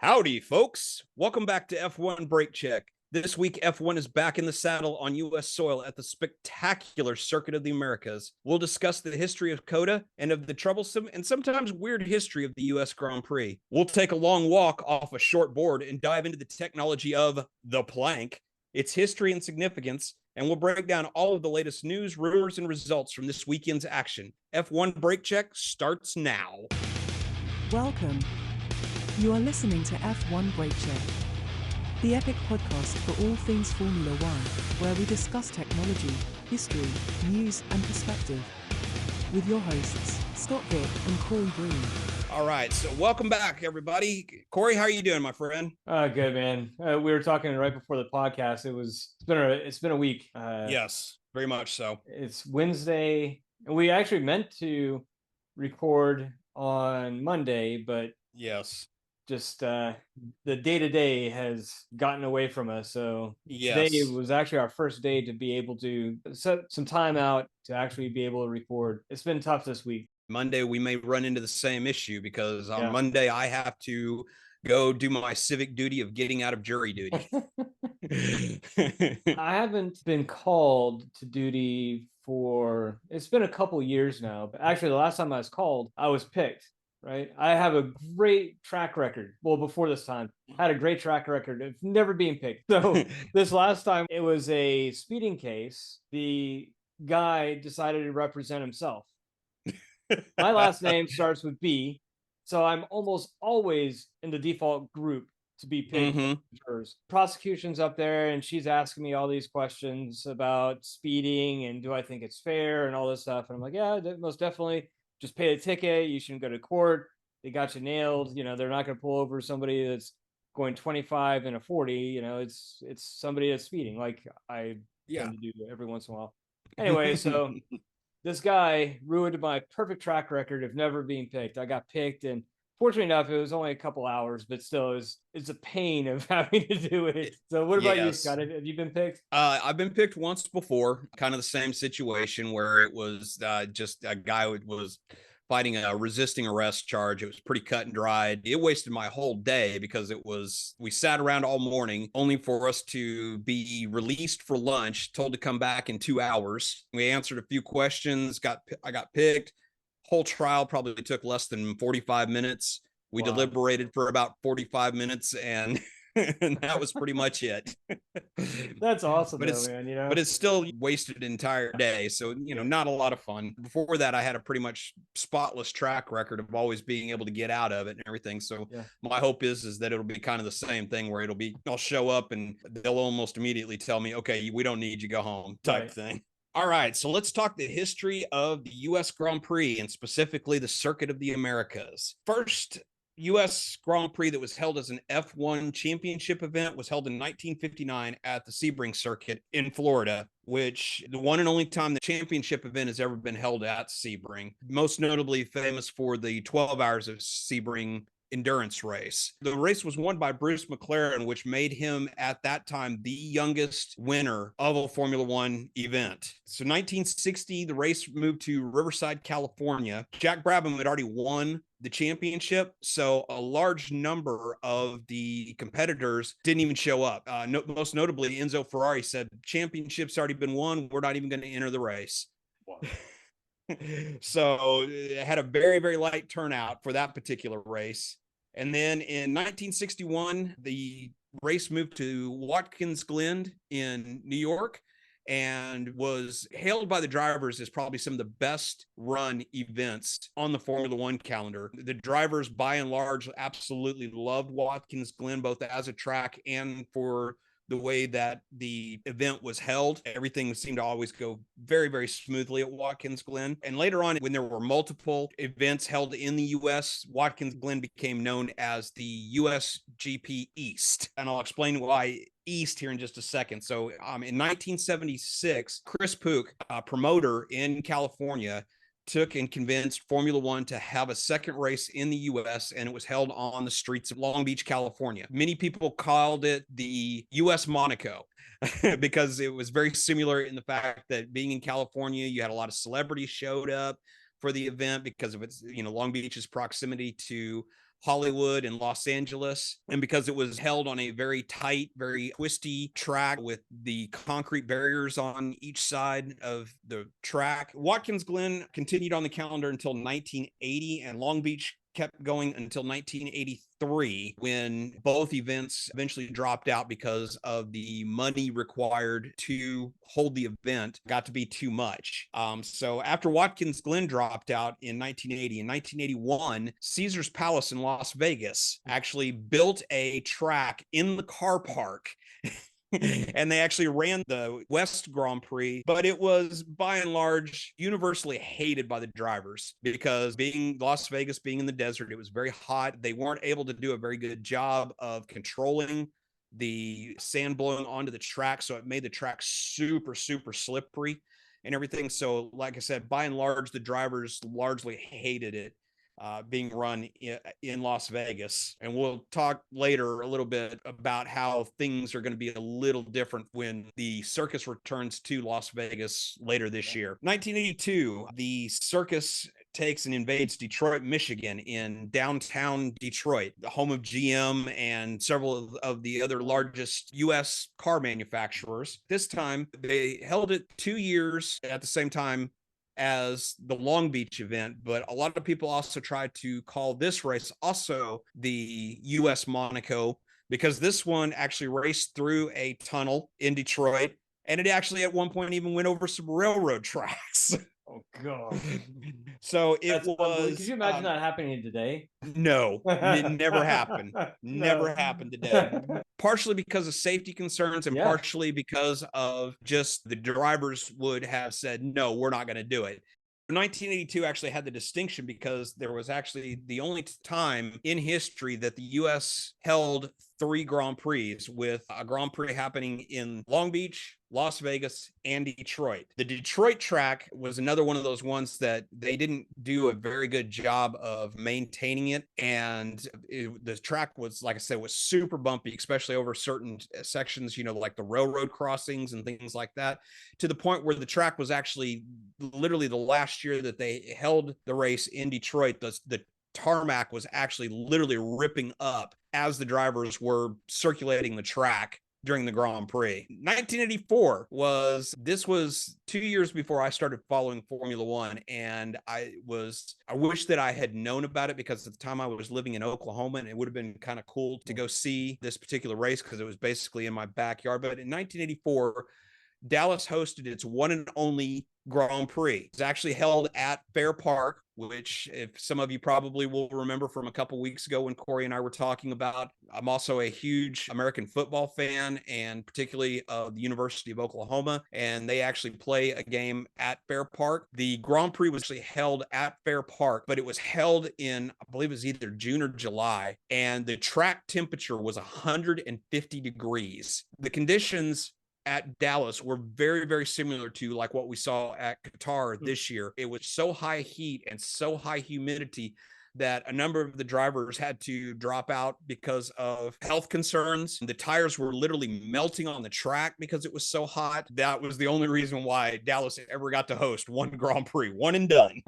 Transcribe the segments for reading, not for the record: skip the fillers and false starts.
Howdy, folks. Welcome back to F1 Brake Check. This week, F1 is back in the saddle on U.S. soil at the spectacular Circuit of the Americas. We'll discuss the history of COTA and of the troublesome and sometimes weird history of the US Grand Prix. We'll take a long walk off a short board and dive into the technology of the plank, its history and significance, and we'll break down all of the latest news, rumors, and results from this weekend's action. F1 Brake Check starts now. Welcome. You are listening to F1 Brake Check, the epic podcast for all things Formula One, where we discuss technology, history, news, and perspective. With your hosts, Scott Vick and Corey Breen. All right, so welcome back, everybody. Corey, how are you doing, my friend? Good, man. We were talking right before the podcast. It's been a week. Yes, very much so. It's Wednesday, and we actually meant to record on Monday, but yes, just the day-to-day has gotten away from us. So yes. Today was actually our first day to be able to set some time out to actually be able to record. It's been tough this week. Monday, we may run into the same issue because on Monday, I have to go do my civic duty of getting out of jury duty. I haven't been called to duty it's been a couple years now, but actually the last time I was called, I was picked. Right. I have a great track record. Well, before this time, I had a great track record of never being picked. So this last time it was a speeding case. The guy decided to represent himself. My last name starts with B. So I'm almost always in the default group to be picked. Mm-hmm. Prosecution's up there and she's asking me all these questions about speeding and do I think it's fair and all this stuff. And I'm like, yeah, most definitely. Just pay a ticket. You shouldn't go to court. They got you nailed. You know, they're not going to pull over somebody that's going 25 and a 40. You know, it's somebody that's speeding like I tend to do every once in a while. Anyway, so this guy ruined my perfect track record of never being picked. I got picked, and fortunately enough, it was only a couple hours, but still, it's a pain of having to do it. So what about you, Scott? Have you been picked? I've been picked once before, kind of the same situation where it was just a guy who was fighting a resisting arrest charge. It was pretty cut and dried. It wasted my whole day because we sat around all morning only for us to be released for lunch, told to come back in 2 hours. We answered a few questions, I got picked. Whole trial probably took less than 45 minutes. We deliberated for about 45 minutes and that was pretty much it. That's awesome, man. You know, but it's still wasted an entire day. So, not a lot of fun. Before that, I had a pretty much spotless track record of always being able to get out of it and everything. So my hope is that it'll be kind of the same thing where I'll show up and they'll almost immediately tell me, okay, we don't need you, go home type thing. All right, so let's talk the history of the U.S. Grand Prix and specifically the Circuit of the Americas. First U.S. Grand Prix that was held as an F1 championship event was held in 1959 at the Sebring Circuit in Florida, which the one and only time the championship event has ever been held at Sebring. Most notably famous for the 12 Hours of Sebring endurance race. The race was won by Bruce McLaren, which made him at that time the youngest winner of a Formula One event. So 1960, the race moved to Riverside, California. Jack Brabham had already won the championship, so a large number of the competitors didn't even show up. Most notably, Enzo Ferrari said, championship's already been won. We're not even going to enter the race. Wow. So it had a very, very light turnout for that particular race. And then in 1961, the race moved to Watkins Glen in New York and was hailed by the drivers as probably some of the best run events on the Formula One calendar. The drivers, by and large, absolutely loved Watkins Glen, both as a track and for the way that the event was held. Everything seemed to always go very, very smoothly at Watkins Glen. And later on, when there were multiple events held in the U.S., Watkins Glen became known as the US GP East. And I'll explain why East here in just a second. So in 1976, Chris Pook, a promoter in California, took and convinced Formula One to have a second race in the U.S., and it was held on the streets of Long Beach, California. Many people called it the U.S. Monaco because it was very similar in the fact that being in California, you had a lot of celebrities showed up for the event because of its, Long Beach's proximity to Hollywood and Los Angeles. And because it was held on a very tight, very twisty track with the concrete barriers on each side of the track, Watkins Glen continued on the calendar until 1980, and Long Beach kept going until 1983, when both events eventually dropped out because of the money required to hold the event got to be too much. So after Watkins Glen dropped out in 1980, in 1981, Caesar's Palace in Las Vegas actually built a track in the car park. And they actually ran the West Grand Prix, but it was by and large universally hated by the drivers because being Las Vegas, being in the desert, it was very hot. They weren't able to do a very good job of controlling the sand blowing onto the track. So it made the track super, super slippery and everything. So like I said, by and large, the drivers largely hated it. Being run in Las Vegas. And we'll talk later a little bit about how things are going to be a little different when the circus returns to Las Vegas later this year. 1982, the circus takes and invades Detroit, Michigan, in downtown Detroit, the home of GM and several of the other largest US car manufacturers. This time, they held it 2 years at the same time as the Long Beach event, but a lot of people also tried to call this race also the US Monaco, because this one actually raced through a tunnel in Detroit, and it actually at one point even went over some railroad tracks. Oh God! So it was. Could you imagine that happening today? No, it never happened. Never No. happened today. Partially because of safety concerns, and partially because of just the drivers would have said, no, we're not going to do it. 1982 actually had the distinction because there was actually the only time in history that the U.S. held 3 Grand Prix, with a Grand Prix happening in Long Beach, Las Vegas, and Detroit. The Detroit track was another one of those ones that they didn't do a very good job of maintaining it. And the track was, like I said, was super bumpy, especially over certain sections, you know, like the railroad crossings and things like that, to the point where the track was actually literally the last year that they held the race in Detroit, the tarmac was actually literally ripping up as the drivers were circulating the track during the Grand Prix. 1984 was 2 years before I started following Formula One. And I wish that I had known about it, because at the time I was living in Oklahoma, and it would have been kind of cool to go see this particular race because it was basically in my backyard. But in 1984, Dallas hosted its one and only Grand Prix. It's actually held at Fair Park, which, if some of you probably will remember from a couple weeks ago when Corey and I were talking about, I'm also a huge American football fan, and particularly of the University of Oklahoma, and they actually play a game at Fair Park. The Grand Prix was actually held at Fair Park, but it was held in, I believe it was either June or July, and the track temperature was 150 degrees. The conditions at Dallas were very, very similar to like what we saw at Qatar this year. It was so high heat and so high humidity that a number of the drivers had to drop out because of health concerns. The tires were literally melting on the track because it was so hot. That was the only reason why Dallas ever got to host one Grand Prix, one and done.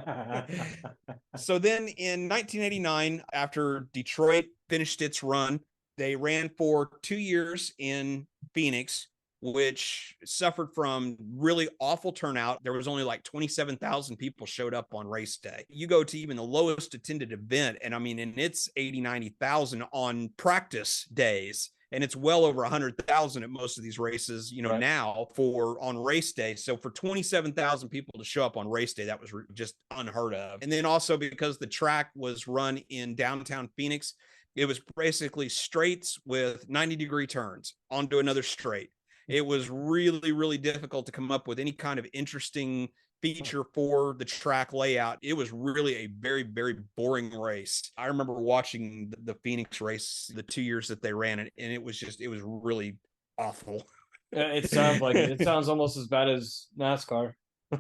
So then in 1989, after Detroit finished its run, they ran for 2 years in Phoenix, which suffered from really awful turnout. There was only like 27,000 people showed up on race day. You go to even the lowest attended event, and I mean, and it's 80, 90,000 on practice days. And it's well over 100,000 at most of these races, you know, right now on race day. So for 27,000 people to show up on race day, that was just unheard of. And then also because the track was run in downtown Phoenix, it was basically straights with 90-degree turns onto another straight. It was really, really difficult to come up with any kind of interesting feature for the track layout. It was really a very, very boring race. I remember watching the Phoenix race the 2 years that they ran it, and it was really awful. It sounds like it. It sounds almost as bad as NASCAR.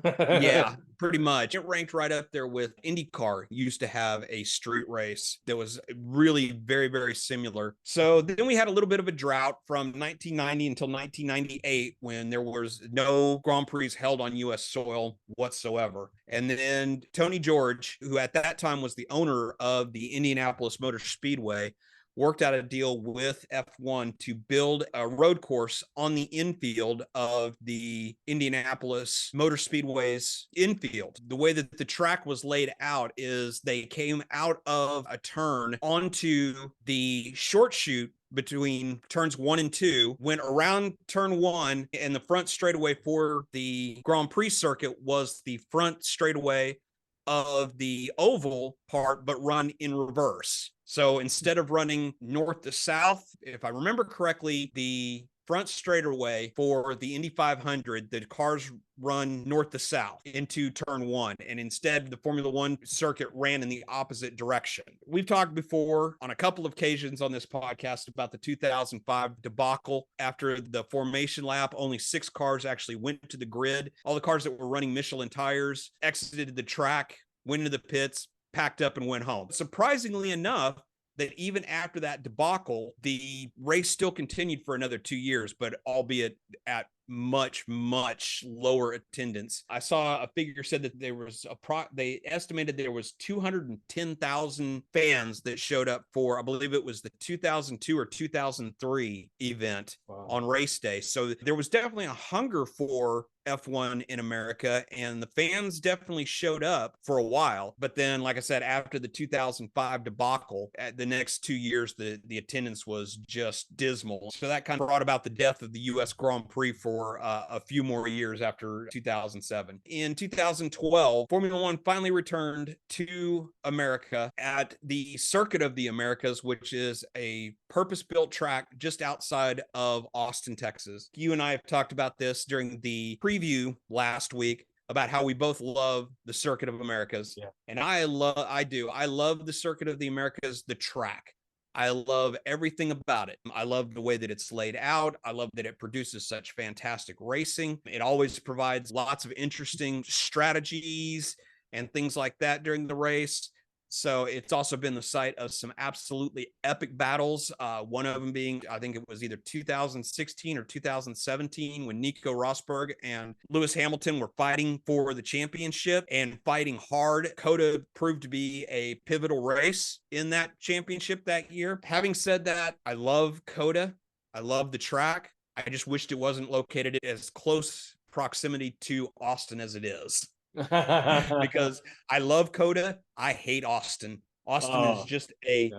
Yeah, pretty much. It ranked right up there with IndyCar used to have a street race that was really very, very similar. So then we had a little bit of a drought from 1990 until 1998 when there was no Grand Prix held on U.S. soil whatsoever. And then Tony George, who at that time was the owner of the Indianapolis Motor Speedway, worked out a deal with F1 to build a road course on the infield of the Indianapolis Motor Speedway's infield. The way that the track was laid out is they came out of a turn onto the short chute between turns 1 and 2, went around turn 1, and the front straightaway for the Grand Prix circuit was the front straightaway of the oval part, but run in reverse. So instead of running north to south, if I remember correctly, the front straightaway for the Indy 500, the cars run north to south into turn 1. And instead, the Formula One circuit ran in the opposite direction. We've talked before on a couple of occasions on this podcast about the 2005 debacle. After the formation lap, only 6 cars actually went to the grid. All the cars that were running Michelin tires exited the track, went into the pits, packed up, and went home. Surprisingly enough, that even after that debacle, the race still continued for another 2 years, but albeit at much, much lower attendance. I saw a figure said that there was they estimated there was 210,000 fans that showed up for, I believe it was the 2002 or 2003 event on race day. So there was definitely a hunger for F1 in America, and the fans definitely showed up for a while. But then, like I said, after the 2005 debacle, at the next 2 years, the attendance was just dismal. So that kind of brought about the death of the US Grand Prix for a few more years after 2007. In 2012, Formula One finally returned to America at the Circuit of the Americas, which is a purpose-built track just outside of Austin, Texas. You and I have talked about this during the preview last week about how we both love the Circuit of Americas. Yeah. And I love the Circuit of the Americas, the track. I love everything about it. I love the way that it's laid out. I love that it produces such fantastic racing. It always provides lots of interesting strategies and things like that during the race. So it's also been the site of some absolutely epic battles. One of them being, I think it was either 2016 or 2017 when Nico Rosberg and Lewis Hamilton were fighting for the championship and fighting hard. COTA proved to be a pivotal race in that championship that year. Having said that, I love COTA. I love the track. I just wished it wasn't located as close proximity to Austin as it is. Because I love COTA. I hate Austin. Austin is just a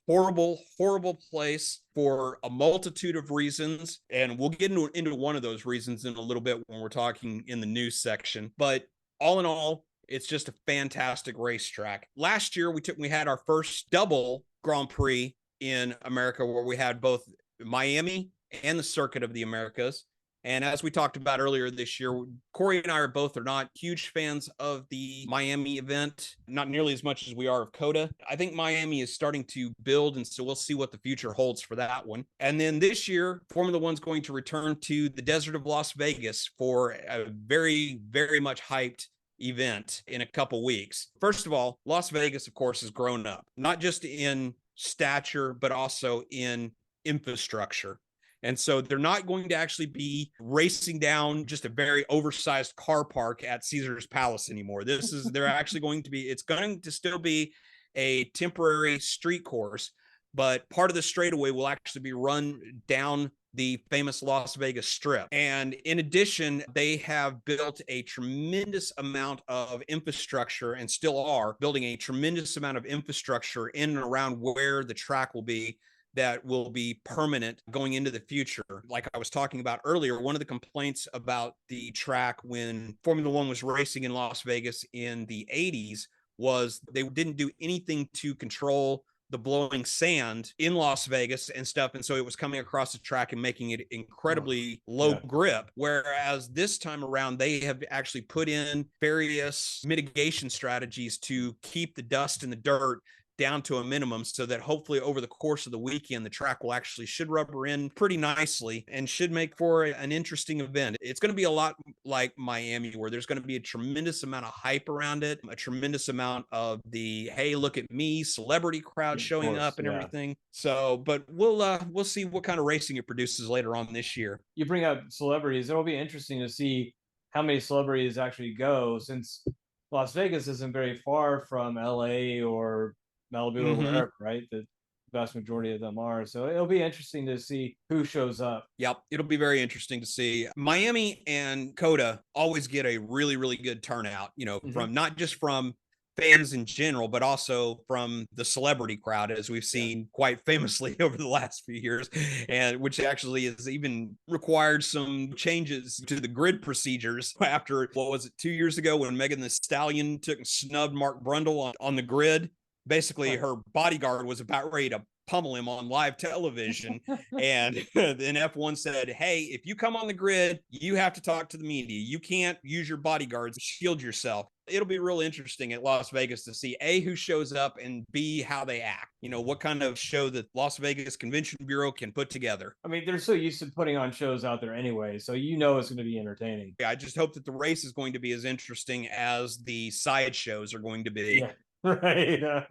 horrible, horrible place for a multitude of reasons. And we'll get into one of those reasons in a little bit when we're talking in the news section. But all in all, it's just a fantastic racetrack. Last year, we had our first double Grand Prix in America where we had both Miami and the Circuit of the Americas. And as we talked about earlier this year, Corey and I are not huge fans of the Miami event, not nearly as much as we are of COTA. I think Miami is starting to build, and so we'll see what the future holds for that one. And then this year, Formula One's going to return to the desert of Las Vegas for a very, very much hyped event in a couple weeks. First of all, Las Vegas, of course, has grown up, not just in stature, but also in infrastructure. And so they're not going to actually be racing down just a very oversized car park at Caesar's Palace anymore. They're actually going to be, it's going to still be a temporary street course, but part of the straightaway will actually be run down the famous Las Vegas Strip. And in addition, they have built a tremendous amount of infrastructure and still are building a tremendous amount of infrastructure in and around where the track will be that will be permanent going into the future. Like I was talking about earlier, one of the complaints about the track when Formula One was racing in Las Vegas in the 80s was they didn't do anything to control the blowing sand in Las Vegas and stuff. And so it was coming across the track and making it incredibly low grip. Whereas this time around, they have actually put in various mitigation strategies to keep the dust and the dirt down to a minimum so that hopefully over the course of the weekend, the track will actually should rubber in pretty nicely and should make for an interesting event. It's going to be a lot like Miami, where there's going to be a tremendous amount of hype around it, a tremendous amount of the, hey, look at me, celebrity crowd showing up and everything. So, but we'll see what kind of racing it produces later on this year. You bring up celebrities. It'll be interesting to see how many celebrities actually go, since Las Vegas isn't very far from LA or Malibu or wherever, right? The vast majority of them are. So it'll be interesting to see who shows up. Yep. It'll be very interesting to see. Miami and COTA always get a really, really good turnout, from not just from fans in general, but also from the celebrity crowd, as we've seen quite famously over the last few years, and which actually has even required some changes to the grid procedures after, what was it, 2 years ago when Megan Thee Stallion took and snubbed Mark Brundle on the grid. Basically, her bodyguard was about ready to pummel him on live television. And then F1 said, hey, if you come on the grid, you have to talk to the media. You can't use your bodyguards to shield yourself. It'll be real interesting at Las Vegas to see A, who shows up, and B, how they act. What kind of show that Las Vegas Convention Bureau can put together. I mean, they're so used to putting on shows out there anyway, so it's going to be entertaining. I just hope that the race is going to be as interesting as the side shows are going to be. Yeah. Right.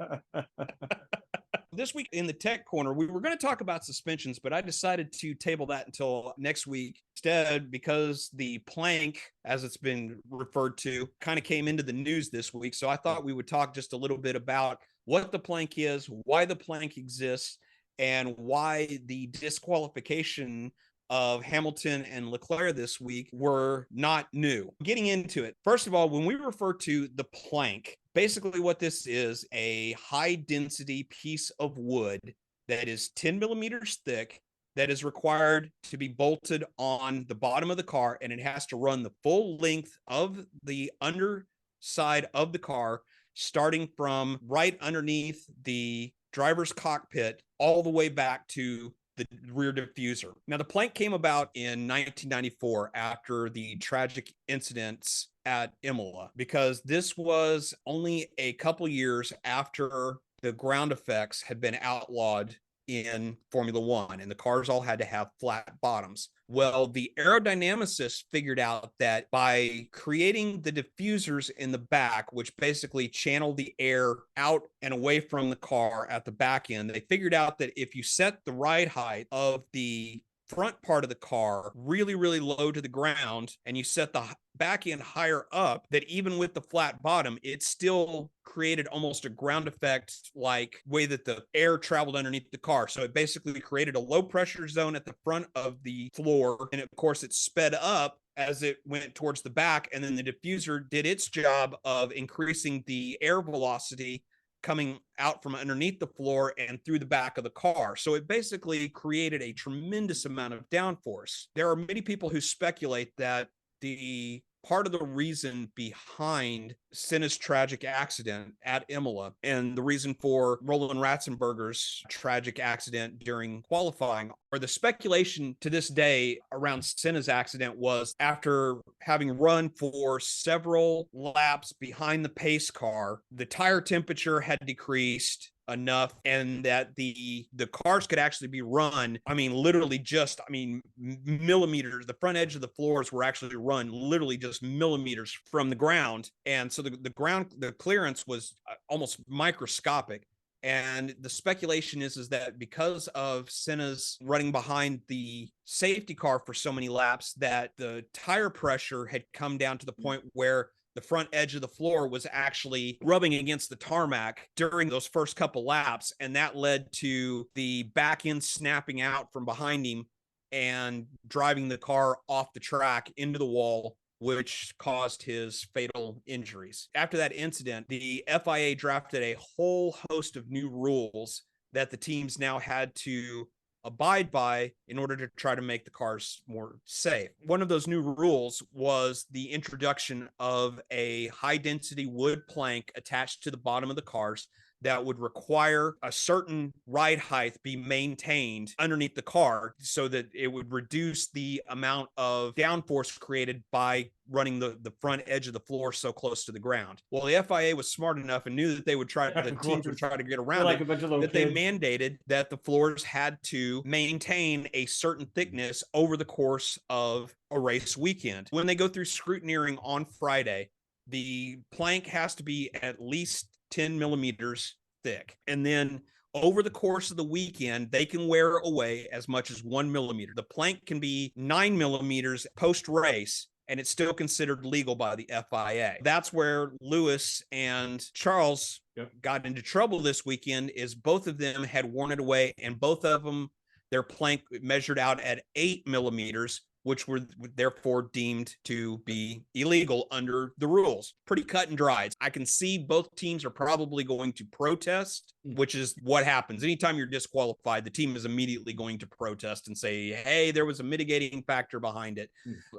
This week in the tech corner, we were going to talk about suspensions, but I decided to table that until next week instead, because the plank, as it's been referred to, kind of came into the news this week. So I thought we would talk just a little bit about what the plank is, why the plank exists, and why the disqualification of Hamilton and Leclerc this week were not new. Getting into it, first of all, when we refer to the plank, basically what this is, a high density piece of wood that is 10 millimeters thick that is required to be bolted on the bottom of the car, and it has to run the full length of the underside of the car, starting from right underneath the driver's cockpit all the way back to the rear diffuser. Now, the plank came about in 1994 after the tragic incidents at Imola, because this was only a couple years after the ground effects had been outlawed in Formula One, and the cars all had to have flat bottoms. Well, the aerodynamicists figured out that by creating the diffusers in the back, which basically channel the air out and away from the car at the back end, they figured out that if you set the ride height of the front part of the car really, really low to the ground, and you set the back end higher up, that even with the flat bottom, it still created almost a ground effect like way that the air traveled underneath the car. So it basically created a low pressure zone at the front of the floor, and of course it sped up as it went towards the back, and then the diffuser did its job of increasing the air velocity coming out from underneath the floor and through the back of the car. So it basically created a tremendous amount of downforce. There are many people who speculate that the part of the reason behind Senna's tragic accident at Imola and the reason for Roland Ratzenberger's tragic accident during qualifying, or the speculation to this day around Senna's accident, was after having run for several laps behind the pace car, the tire temperature had decreased enough, and that the cars could actually be run, literally just, millimeters. The front edge of the floors were actually run literally just millimeters from the ground. And so the clearance was almost microscopic. And the speculation is that because of Senna's running behind the safety car for so many laps, that the tire pressure had come down to the point where the front edge of the floor was actually rubbing against the tarmac during those first couple laps. And that led to the back end snapping out from behind him and driving the car off the track into the wall, which caused his fatal injuries. After that incident, the FIA drafted a whole host of new rules that the teams now had to abide by in order to try to make the cars more safe. One of those new rules was the introduction of a high density wood plank attached to the bottom of the cars that would require a certain ride height be maintained underneath the car so that it would reduce the amount of downforce created by running the front edge of the floor so close to the ground. Well, the FIA was smart enough and knew that the teams would try to get around like it, a bunch of little that kids. they mandated that the floors had to maintain a certain thickness over the course of a race weekend. When they go through scrutineering on Friday, the plank has to be at least 10 millimeters thick. And then over the course of the weekend, they can wear away as much as 1 millimeter. The plank can be 9 millimeters post race, and it's still considered legal by the FIA. That's where Lewis and Charles got into trouble this weekend, is both of them had worn it away, and both of them, their plank measured out at 8 millimeters, which were therefore deemed to be illegal under the rules. Pretty cut and dried. I can see both teams are probably going to protest, which is what happens. Anytime you're disqualified, the team is immediately going to protest and say, hey, there was a mitigating factor behind it.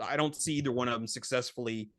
I don't see either one of them successfully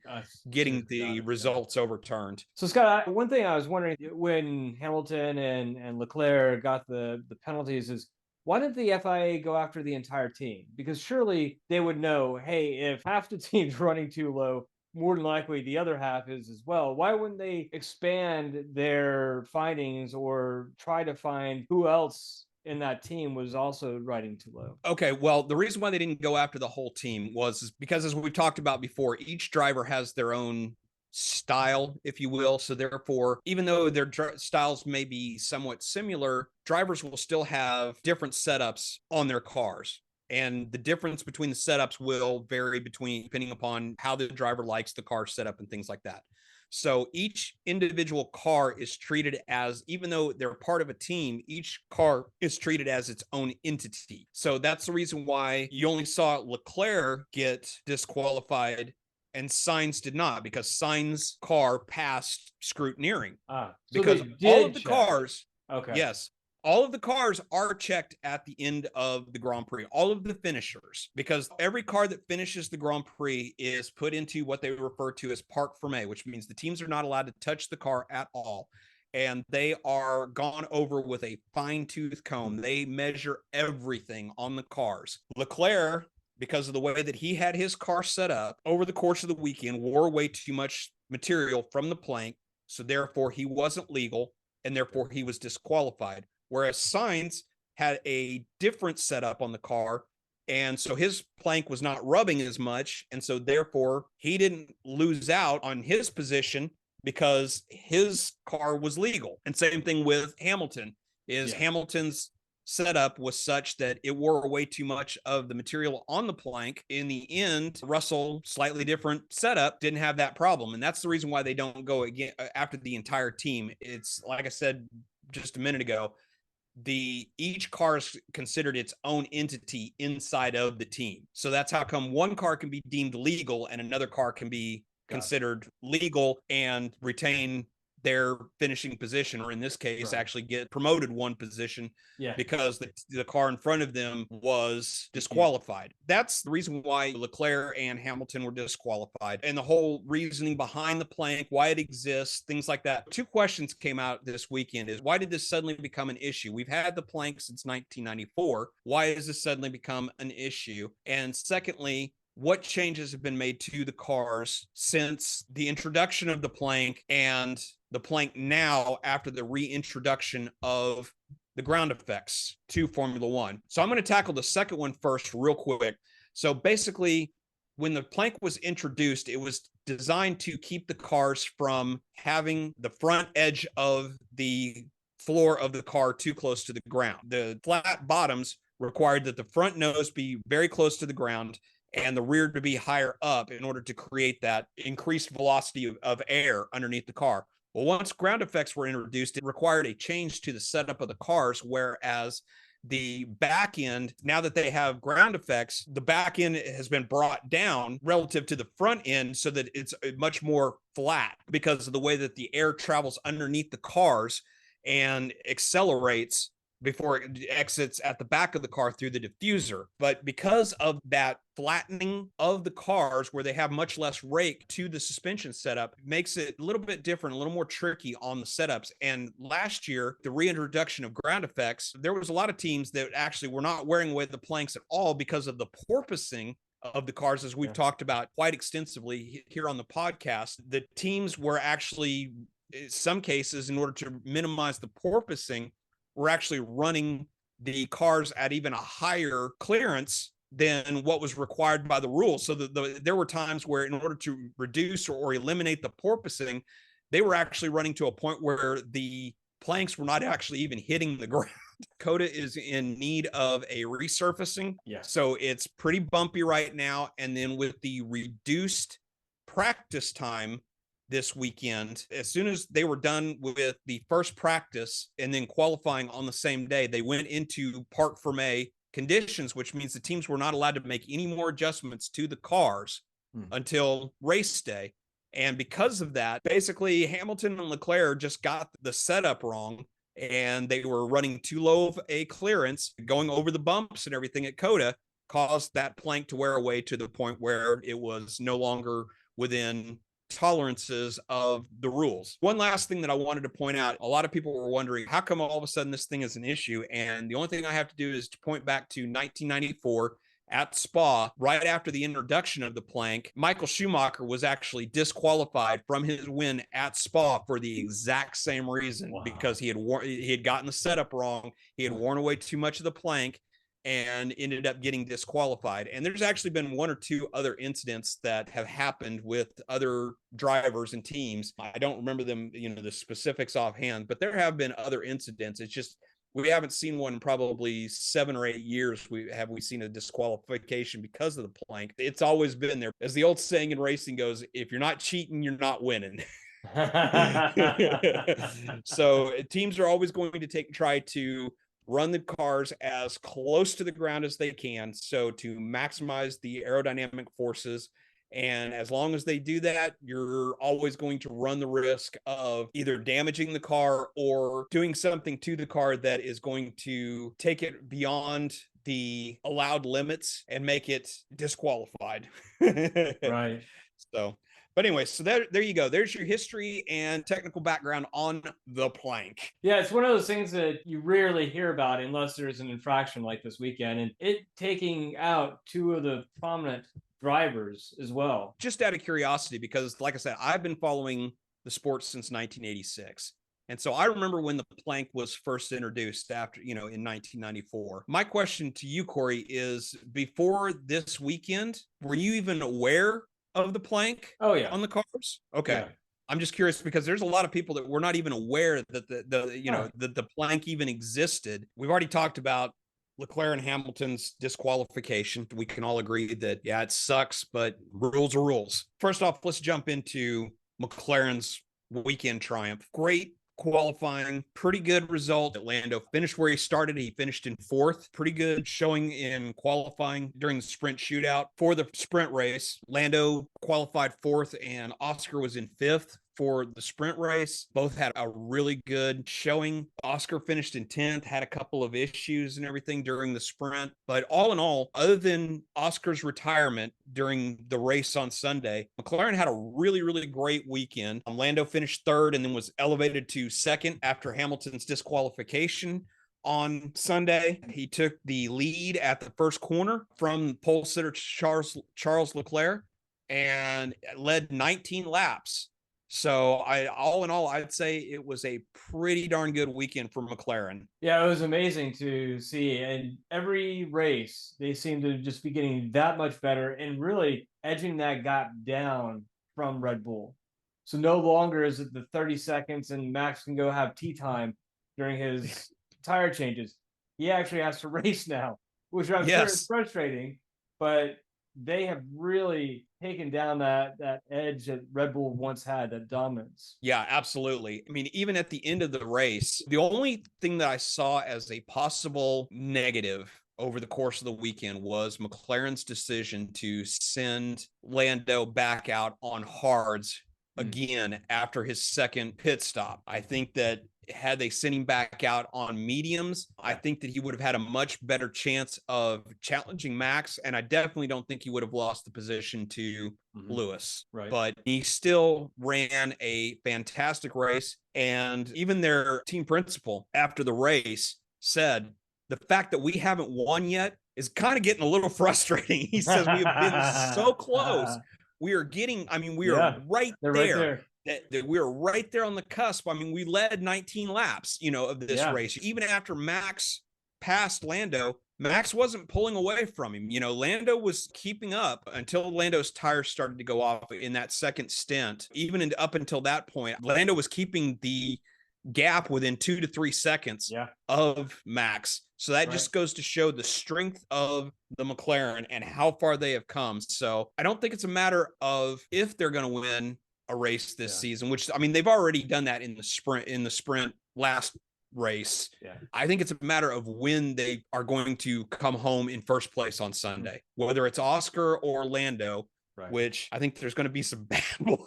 getting the results overturned. So, Scott, one thing I was wondering, when Hamilton and Leclerc got the penalties, is why didn't the FIA go after the entire team? Because surely they would know, hey, if half the team's running too low, more than likely the other half is as well. Why wouldn't they expand their findings or try to find who else in that team was also riding too low? Okay, well, the reason why they didn't go after the whole team was because, as we've talked about before, each driver has their own style, if you will. So therefore, even though their styles may be somewhat similar, drivers will still have different setups on their cars. And the difference between the setups will vary depending upon how the driver likes the car setup and things like that. So each individual car is treated as, even though they're part of a team, each car is treated as its own entity. So that's the reason why you only saw Leclerc get disqualified and Sainz did not, because Sainz' car passed scrutineering. So because all of the cars, yes, all of the cars are checked at the end of the Grand Prix, all of the finishers, because every car that finishes the Grand Prix is put into what they refer to as parc fermé, which means the teams are not allowed to touch the car at all. And they are gone over with a fine-tooth comb. They measure everything on the cars. Leclerc, because of the way that he had his car set up over the course of the weekend, wore way too much material from the plank. So therefore he wasn't legal, and therefore he was disqualified. Whereas Sainz had a different setup on the car, and so his plank was not rubbing as much. And so therefore he didn't lose out on his position because his car was legal. And same thing with Hamilton, Hamilton's setup was such that it wore away too much of the material on the plank. In the end, Russell, slightly different setup, didn't have that problem. And that's the reason why they don't go again after the entire team. It's like I said just a minute ago, each car is considered its own entity inside of the team. So that's how come one car can be deemed legal and another car can be considered legal and retain their finishing position, or in this case, actually get promoted one position because the car in front of them was disqualified. That's the reason why Leclerc and Hamilton were disqualified, and the whole reasoning behind the plank, why it exists, things like that. Two questions came out this weekend: is why did this suddenly become an issue? We've had the plank since 1994. Why has this suddenly become an issue? And secondly, what changes have been made to the cars since the introduction of the plank, and the plank now after the reintroduction of the ground effects to Formula One? So I'm going to tackle the second one first real quick. So basically, when the plank was introduced, it was designed to keep the cars from having the front edge of the floor of the car too close to the ground. The flat bottoms required that the front nose be very close to the ground and the rear to be higher up in order to create that increased velocity of air underneath the car. Well, once ground effects were introduced, it required a change to the setup of the cars, whereas the back end, now that they have ground effects, the back end has been brought down relative to the front end so that it's much more flat because of the way that the air travels underneath the cars and accelerates before it exits at the back of the car through the diffuser. But because of that flattening of the cars where they have much less rake to the suspension setup, makes it a little bit different, a little more tricky on the setups. And last year, the reintroduction of ground effects, there was a lot of teams that actually were not wearing away the planks at all because of the porpoising of the cars, as we've talked about quite extensively here on the podcast. The teams were actually, in some cases, in order to minimize the porpoising, were actually running the cars at even a higher clearance than what was required by the rules. So there were times where, in order to reduce or eliminate the porpoising, they were actually running to a point where the planks were not actually even hitting the ground. COTA is in need of a resurfacing. Yeah. So it's pretty bumpy right now. And then with the reduced practice time this weekend, as soon as they were done with the first practice and then qualifying on the same day, they went into Parc Fermé conditions, which means the teams were not allowed to make any more adjustments to the cars until race day. And because of that, basically Hamilton and Leclerc just got the setup wrong, and they were running too low of a clearance, going over the bumps and everything at COTA, caused that plank to wear away to the point where it was no longer within tolerances of the rules. One last thing that I wanted to point out, a lot of people were wondering, how come all of a sudden this thing is an issue? And the only thing I have to do is to point back to 1994 at Spa, right after the introduction of the plank. Michael Schumacher was actually disqualified from his win at Spa for the exact same reason, because he had gotten the setup wrong. He had worn away too much of the plank and ended up getting disqualified. And there's actually been one or two other incidents that have happened with other drivers and teams. I don't remember them, the specifics offhand, but there have been other incidents. It's just, we haven't seen one in probably 7 or 8 years. We seen a disqualification because of the plank. It's always been there. As the old saying in racing goes, if you're not cheating, you're not winning. So teams are always going to try to run the cars as close to the ground as they can, so to maximize the aerodynamic forces. And as long as they do that, you're always going to run the risk of either damaging the car or doing something to the car that is going to take it beyond the allowed limits and make it disqualified. Right. But anyway, so there you go. There's your history and technical background on the plank. Yeah, it's one of those things that you rarely hear about unless there's an infraction like this weekend, and it taking out 2 of the prominent drivers as well. Just out of curiosity, because like I said, I've been following the sport since 1986. And so I remember when the plank was first introduced after, in 1994. My question to you, Corey, is before this weekend, were you even aware of the plank on the cars? Okay. Yeah. I'm just curious because there's a lot of people that were not even aware that the plank even existed. We've already talked about Leclerc and Hamilton's disqualification. We can all agree that, it sucks, but rules are rules. First off, let's jump into McLaren's weekend triumph. Great qualifying, pretty good result. Lando finished where he started. He finished in 4th. Pretty good showing in qualifying during the sprint shootout. For the sprint race, Lando qualified 4th and Oscar was in 5th. For the sprint race, both had a really good showing. Oscar finished in 10th, had a couple of issues and everything during the sprint. But all in all, other than Oscar's retirement during the race on Sunday, McLaren had a really, really great weekend. Lando finished 3rd and then was elevated to 2nd after Hamilton's disqualification on Sunday. He took the lead at the first corner from pole sitter Charles Leclerc and led 19 laps. So all in all, I'd say it was a pretty darn good weekend for McLaren. Yeah, it was amazing to see. And every race, they seem to just be getting that much better and really edging that gap down from Red Bull. So no longer is it the 30 seconds and Max can go have tea time during his tire changes. He actually has to race now, which I'm sure is frustrating, but they have really taken down that edge that Red Bull once had, that dominance. Yeah, absolutely. I mean, even at the end of the race, the only thing that I saw as a possible negative over the course of the weekend was McLaren's decision to send Lando back out on hards again after his second pit stop. I think that had they sent him back out on mediums, I think that he would have had a much better chance of challenging Max. And I definitely don't think he would have lost the position to Lewis. Right. But he still ran a fantastic race. And even their team principal after the race said, the fact that we haven't won yet is kind of getting a little frustrating. He says, we have been so close. We are getting, I mean, we are right there. That we were right there on the cusp. I mean, we led 19 laps, of this race. Even after Max passed Lando, Max wasn't pulling away from him. Lando was keeping up until Lando's tires started to go off in that second stint. Even up until that point, Lando was keeping the gap within 2 to 3 seconds of Max. So that just goes to show the strength of the McLaren and how far they have come. So I don't think it's a matter of if they're going to win a race this season, which, I mean, they've already done that in the sprint last race. I think it's a matter of when they are going to come home in first place on Sunday, whether it's Oscar or Lando, which I think there's going to be some bad blood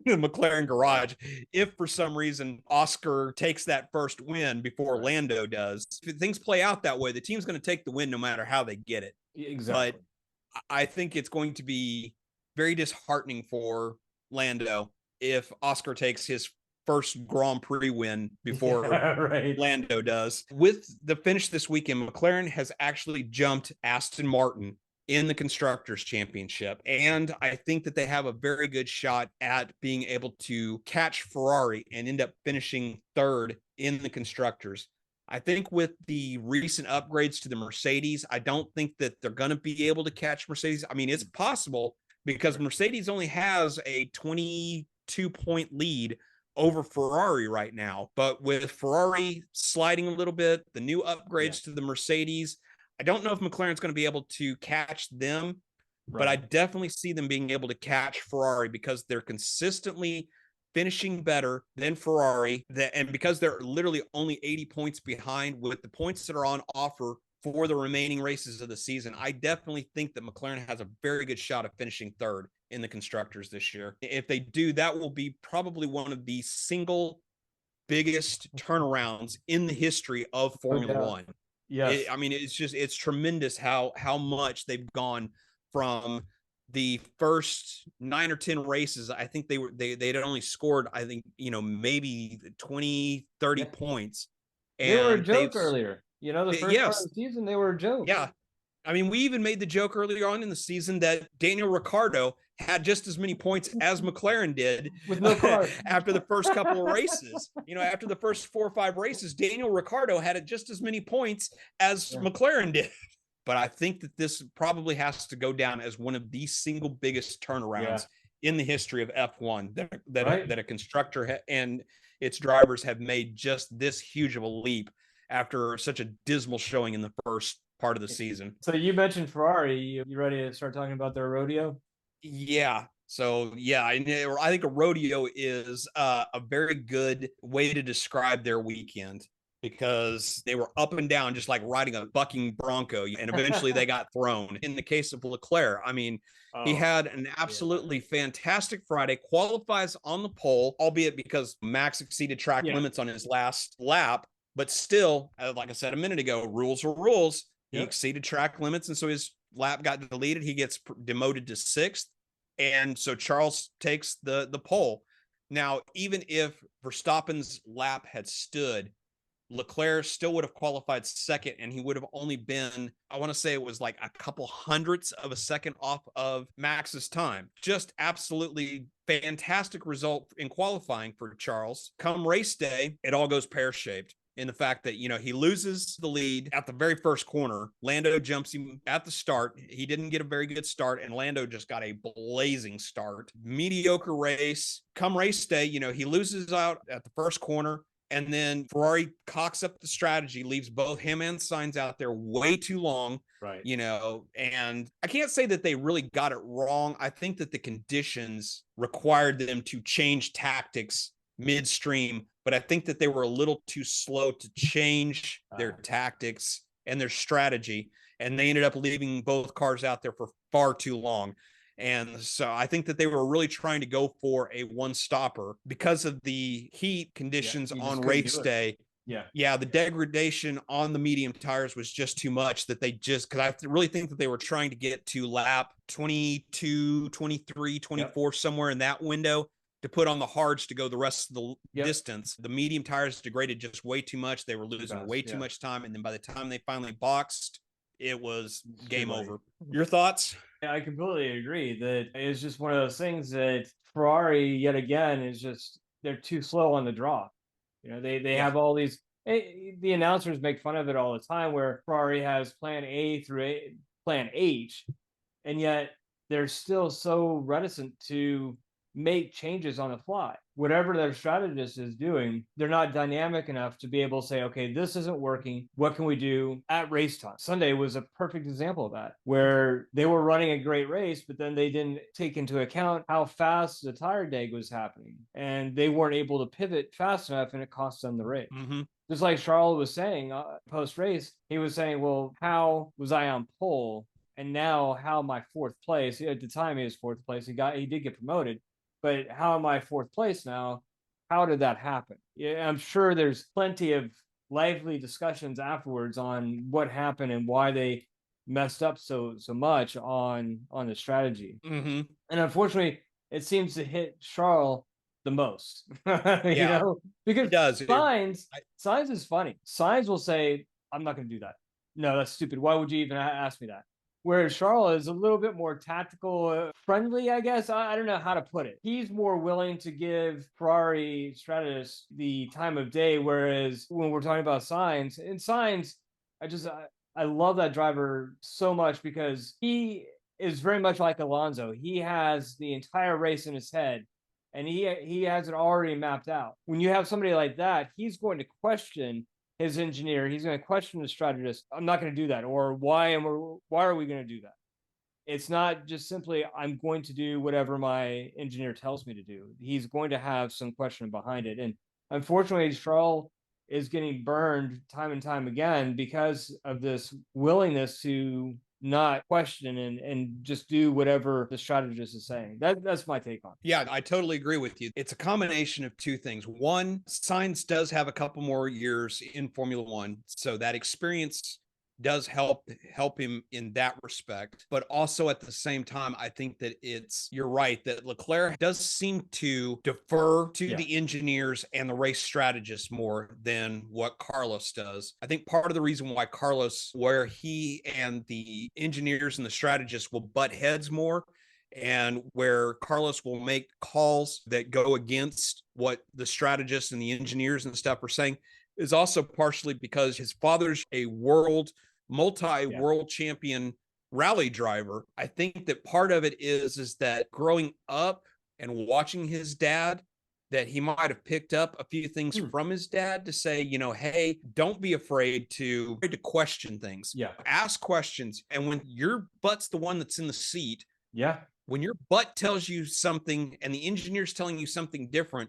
in the McLaren garage if for some reason Oscar takes that first win before Lando does. If things play out that way, the team's going to take the win no matter how they get it. Exactly. But I think it's going to be very disheartening for Lando if Oscar takes his first Grand Prix win before Lando does. With the finish this weekend, McLaren has actually jumped Aston Martin in the Constructors' Championship. And I think that they have a very good shot at being able to catch Ferrari and end up finishing third in the Constructors. I think with the recent upgrades to the Mercedes, I don't think that they're going to be able to catch Mercedes. I mean, it's possible because Mercedes only has a 22-point lead over Ferrari right now. But with Ferrari sliding a little bit, the new upgrades to the Mercedes, I don't know if McLaren's going to be able to catch them, but I definitely see them being able to catch Ferrari because they're consistently finishing better than Ferrari, and because they're literally only 80 points behind with the points that are on offer for the remaining races of the season. I definitely think that McLaren has a very good shot of finishing third in the Constructors this year. If they do, that will be probably one of the single biggest turnarounds in the history of Formula One. Yes. I mean, it's tremendous how much they've gone from the first 9 or 10 races. I think they'd only scored, I think, maybe 20, 30 points. And they were a joke earlier. The first part of the season, they were a joke. Yeah. I mean, we even made the joke earlier on in the season that Daniel Ricciardo had just as many points as McLaren did with no car after the first couple of races. After the first 4 or 5 races, Daniel Ricciardo had just as many points as McLaren did. But I think that this probably has to go down as one of the single biggest turnarounds in the history of F1 that a constructor and its drivers have made just this huge of a leap after such a dismal showing in the first part of the season. So you mentioned Ferrari. You ready to start talking about their rodeo? Yeah. So, I think a rodeo is a very good way to describe their weekend because they were up and down, just like riding a bucking bronco, and eventually they got thrown. In the case of Leclerc, I mean, he had an absolutely fantastic Friday, qualifies on the pole, albeit because Max exceeded track limits on his last lap, but still, like I said a minute ago, rules are rules. He exceeded track limits, and so his lap got deleted. He gets demoted to 6th. And so Charles takes the pole. Now, even if Verstappen's lap had stood, Leclerc still would have qualified 2nd, and he would have only been, I want to say it was like a couple hundredths of a second off of Max's time. Just absolutely fantastic result in qualifying for Charles. Come race day, it all goes pear-shaped. In the fact that, he loses the lead at the very first corner. Lando jumps him at the start. He didn't get a very good start, and Lando just got a blazing start. Mediocre race. Come race day, he loses out at the first corner, and then Ferrari cocks up the strategy, leaves both him and Sainz out there way too long. Right. And I can't say that they really got it wrong. I think that the conditions required them to change tactics midstream, but I think that they were a little too slow to change their tactics and their strategy, and they ended up leaving both cars out there for far too long. And so I think that they were really trying to go for a one stopper because of the heat conditions on race day. Yeah, the degradation on the medium tires was just too much that they just, because I really think that they were trying to get to lap 22, 23, 24, somewhere in that window to put on the hards to go the rest of the distance. The medium tires degraded just way too much. They were losing way too much time. And then by the time they finally boxed, it was game over. Your thoughts? I completely agree that it's just one of those things that Ferrari, yet again, is just, they're too slow on the draw. You know, they have all these, the announcers make fun of it all the time where Ferrari has plan A through plan H, and yet they're still so reticent to make changes on the fly. Whatever their strategist is doing, they're not dynamic enough to be able to say, okay, this isn't working. What can we do at race time? Sunday was a perfect example of that, where they were running a great race, but then they didn't take into account how fast the tire deg was happening. And they weren't able to pivot fast enough, and it cost them the race. Just like Charles was saying post-race, he was saying, well, how was I on pole? And now how am I fourth place? At the time he was fourth place. He did get promoted. But how am I fourth place now? How did that happen? Yeah, I'm sure there's plenty of lively discussions afterwards on what happened and why they messed up so much on the strategy. And unfortunately, it seems to hit Charles the most. You know, because it does. Sainz is funny. Sainz will say, "I'm not going to do that. No, that's stupid. Why would you even ask me that?" Whereas Charles is a little bit more tactical, friendly, I guess. I don't know how to put it. He's more willing to give Ferrari strategists the time of day, whereas when we're talking about Sainz, I love that driver so much because he is very much like Alonso. He has the entire race in his head, and he has it already mapped out. When you have somebody like that, he's going to question his engineer. He's going to question the strategist. I'm not going to do that. Or why are we going to do that? It's not just simply, I'm going to do whatever my engineer tells me to do. He's going to have some question behind it. And unfortunately, Charles is getting burned time and time again because of this willingness to not question and just do whatever the strategist is saying. That's my take on it. Yeah, I totally agree with you. It's a combination of two things. One, Sainz does have a couple more years in Formula One, so that experience does help him in that respect. But also at the same time, I think that you're right, that Leclerc does seem to defer to the engineers and the race strategists more than what Carlos does. I think part of the reason why Carlos, where he and the engineers and the strategists will butt heads more, and where Carlos will make calls that go against what the strategists and the engineers and stuff are saying, is also partially because his father's a multi-world champion rally driver. I think that part of it is that growing up and watching his dad, that he might have picked up a few things from his dad to say, you know, hey, don't be afraid to question things. Ask questions. And when your butt's the one that's in the seat, when your butt tells you something and the engineer's telling you something different,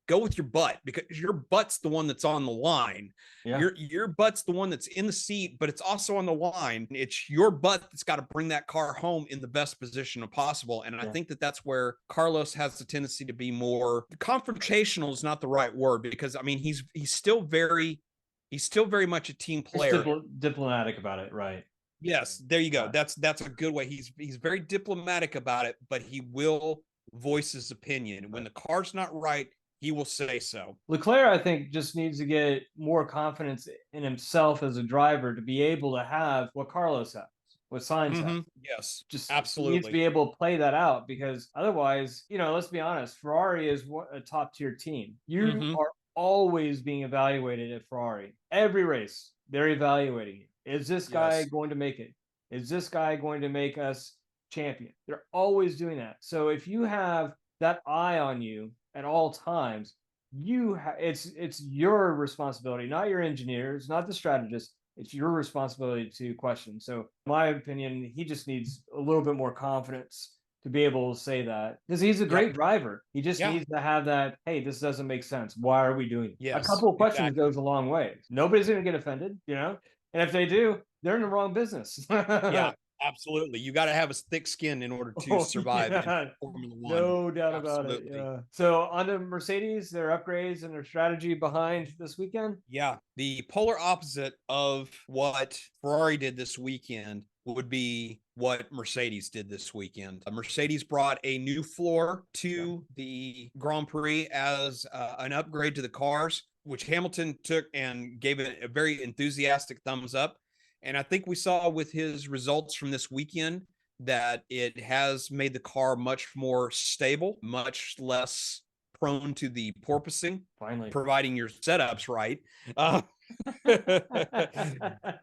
go with your butt, because your butt's the one that's on the line. Your butt's the one that's in the seat, but it's also on the line. It's your butt that's got to bring that car home in the best position possible. And I think that that's where Carlos has the tendency to be more confrontational. Is not the right word, because I mean, he's still very much a team player. He's diplomatic about it, right? Yes, there you go. That's a good way. He's very diplomatic about it, but he will voice his opinion. When the car's not right, he will say so. Leclerc, I think, just needs to get more confidence in himself as a driver to be able to have what Carlos has, what Sainz has. Yes, just absolutely. Needs to be able to play that out, because otherwise, you know, let's be honest, Ferrari is a top tier team. You are always being evaluated at Ferrari. Every race, they're evaluating you. Is this guy going to make it? Is this guy going to make us champion? They're always doing that. So if you have that eye on you at all times, it's your responsibility, not your engineers, not the strategist. It's your responsibility to question. So in my opinion, he just needs a little bit more confidence to be able to say that, because he's a great driver. He just needs to have that, hey, this doesn't make sense. Why are we doing it? A couple of questions goes a long way. Nobody's going to get offended, you know? And if they do, they're in the wrong business. Absolutely. You got to have a thick skin in order to Oh, survive in yeah. Formula One. No doubt about it. Absolutely. Yeah. So on to Mercedes, their upgrades and their strategy behind this weekend. Yeah. The polar opposite of what Ferrari did this weekend would be what Mercedes did this weekend. Mercedes brought a new floor to the Grand Prix as an upgrade to the cars, which Hamilton took and gave it a very enthusiastic thumbs up. And I think we saw with his results from this weekend that it has made the car much more stable, much less prone to the porpoising, Finally, providing your setups right. Uh,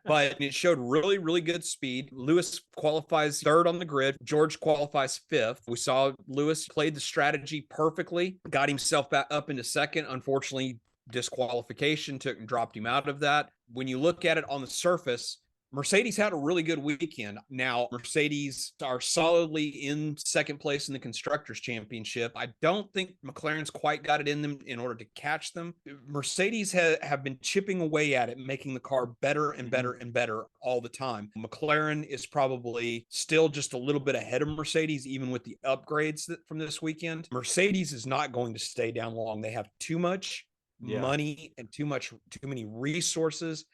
but it showed really, really good speed. Lewis qualifies third on the grid. George qualifies fifth. We saw Lewis played the strategy perfectly, got himself back up into second. Unfortunately, disqualification dropped him out of that. When you look at it on the surface, Mercedes had a really good weekend. Now, Mercedes are solidly in second place in the Constructors' Championship. I don't think McLaren's quite got it in them in order to catch them. Mercedes have been chipping away at it, making the car better and better and better all the time. McLaren is probably still just a little bit ahead of Mercedes, even with the upgrades from this weekend. Mercedes is not going to stay down long. They have too much money and too many resources,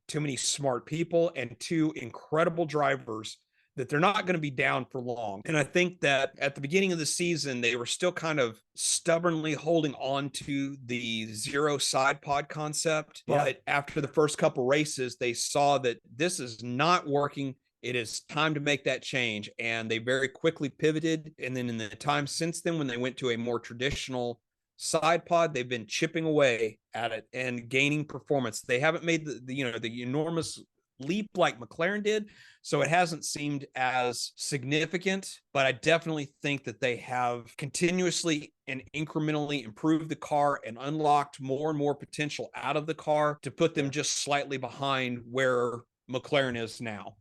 too many smart people, and two incredible drivers that they're not going to be down for long. And I think that at the beginning of the season, they were still kind of stubbornly holding on to the zero side pod concept. But after the first couple races, they saw that this is not working. It is time to make that change. And they very quickly pivoted. And then in the time since then, when they went to a more traditional side pod, they've been chipping away at it and gaining performance. They haven't made the enormous leap like McLaren did, so it hasn't seemed as significant, but I definitely think that they have continuously and incrementally improved the car and unlocked more and more potential out of the car to put them just slightly behind where McLaren is now.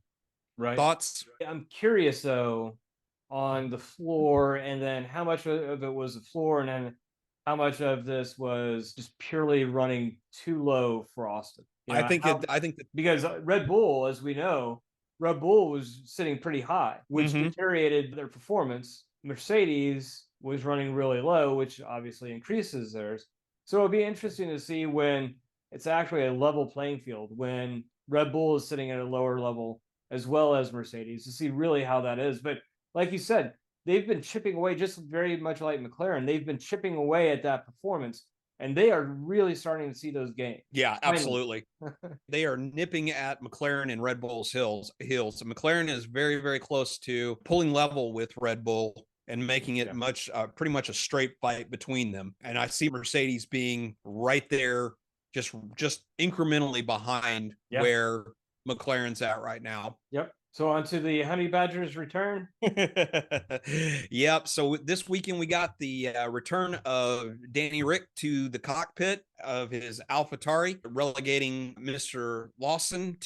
Right. Thoughts? I'm curious though on the floor, and then how much of it was the floor, and then how much of this was just purely running too low for Austin. I think that because Red Bull, as we know, Red Bull was sitting pretty high, which deteriorated their performance. Mercedes was running really low, which obviously increases theirs. So it'll be interesting to see when it's actually a level playing field, when Red Bull is sitting at a lower level as well as Mercedes, to see really how that is. But like you said, they've been chipping away, just very much like McLaren. They've been chipping away at that performance, and they are really starting to see those gains. Yeah, absolutely. They are nipping at McLaren and Red Bull's heels. McLaren is very, very close to pulling level with Red Bull and making it pretty much a straight fight between them. And I see Mercedes being right there, just incrementally behind where McLaren's at right now. Yep. So on to the Honey Badgers return. Yep. So this weekend we got the return of Danny Rick to the cockpit of his AlphaTauri, relegating Mr. Lawson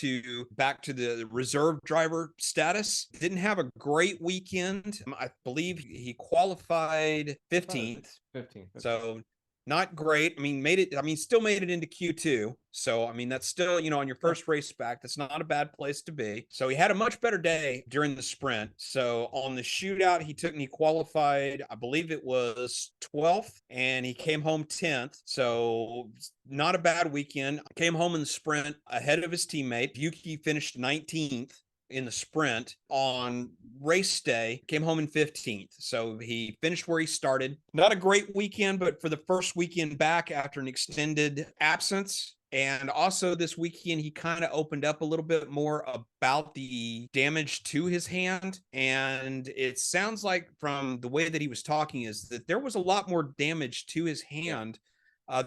back to the reserve driver status. Didn't have a great weekend. I believe he qualified 15th. 15th. So not great. I mean, still made it into Q2. So, I mean, that's still, on your first race back, that's not a bad place to be. So he had a much better day during the sprint. So on the shootout, he qualified, I believe it was 12th, and he came home 10th. So not a bad weekend. Came home in the sprint ahead of his teammate. Yuki finished 19th in the sprint. On race day, came home in 15th. So he finished where he started. Not a great weekend, but for the first weekend back after an extended absence. And also this weekend, he kind of opened up a little bit more about the damage to his hand. And it sounds like from the way that he was talking is that there was a lot more damage to his hand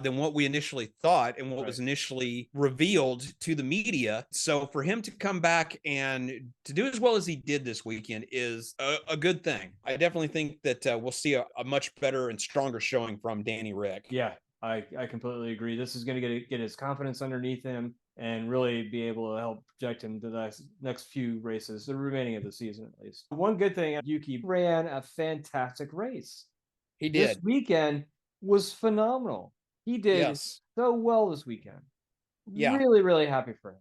than what we initially thought and what was initially revealed to the media. So for him to come back and to do as well as he did this weekend is a good thing. I definitely think that we'll see a much better and stronger showing from Danny Rick. Yeah, I completely agree. This is going to get his confidence underneath him and really be able to help project him to the next few races, the remaining of the season at least. One good thing, Yuki ran a fantastic race. He did. This weekend was phenomenal. He did so well this weekend. Yeah. Really, really happy for him.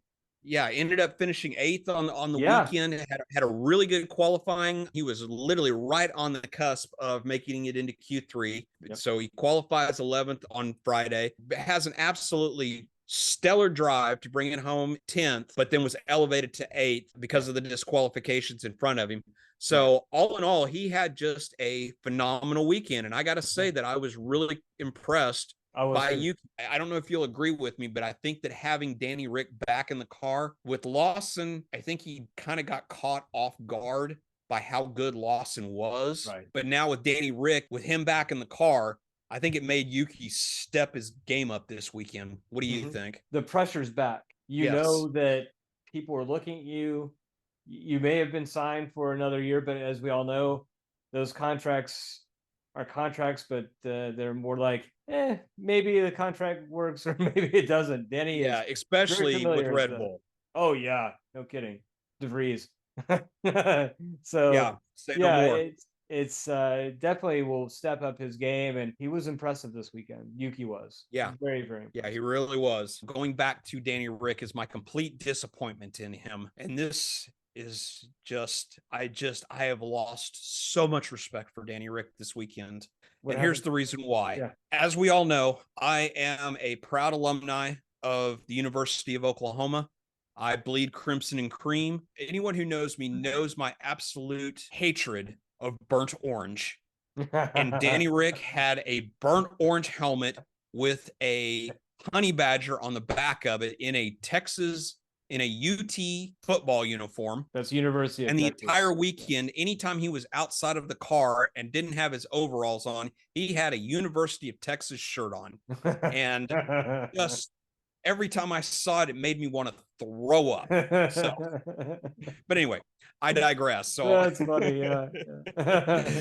ended up finishing 8th on the Yeah. weekend. Had a really good qualifying. He was literally right on the cusp of making it into Q3. Yep. So he qualifies 11th on Friday. Has an absolutely stellar drive to bring it home 10th, but then was elevated to 8th because of the disqualifications in front of him. So all in all, he had just a phenomenal weekend. And I got to say that I was really impressed by Yuki. I don't know if you'll agree with me, but I think that having Danny Rick back in the car with Lawson, I think he kind of got caught off guard by how good Lawson was. Right. But now with Danny Rick, with him back in the car, I think it made Yuki step his game up this weekend. What do you think? The pressure's back. You know that people are looking at you. You may have been signed for another year, but as we all know, those contracts are contracts, but they're more like, maybe the contract works or maybe it doesn't. Danny is especially with Red Bull. Oh yeah, no kidding. DeVries. So say no more. It's definitely will step up his game, and he was impressive this weekend. Yuki was. Very, very impressive. Yeah, he really was. Going back to Danny Rick is my complete disappointment in him. And this is just I have lost so much respect for Danny Rick this weekend. And here's the reason why. Yeah. As we all know, I am a proud alumni of the University of Oklahoma. I bleed crimson and cream. Anyone who knows me knows my absolute hatred of burnt orange. And Danny Rick had a burnt orange helmet with a honey badger on the back of it in a UT football uniform. That's University of And Texas. the entire weekend, anytime he was outside of the car and didn't have his overalls on, he had a University of Texas shirt on. And just every time I saw it, it made me want to throw up. So, but anyway, I digress. So that's funny. Yeah.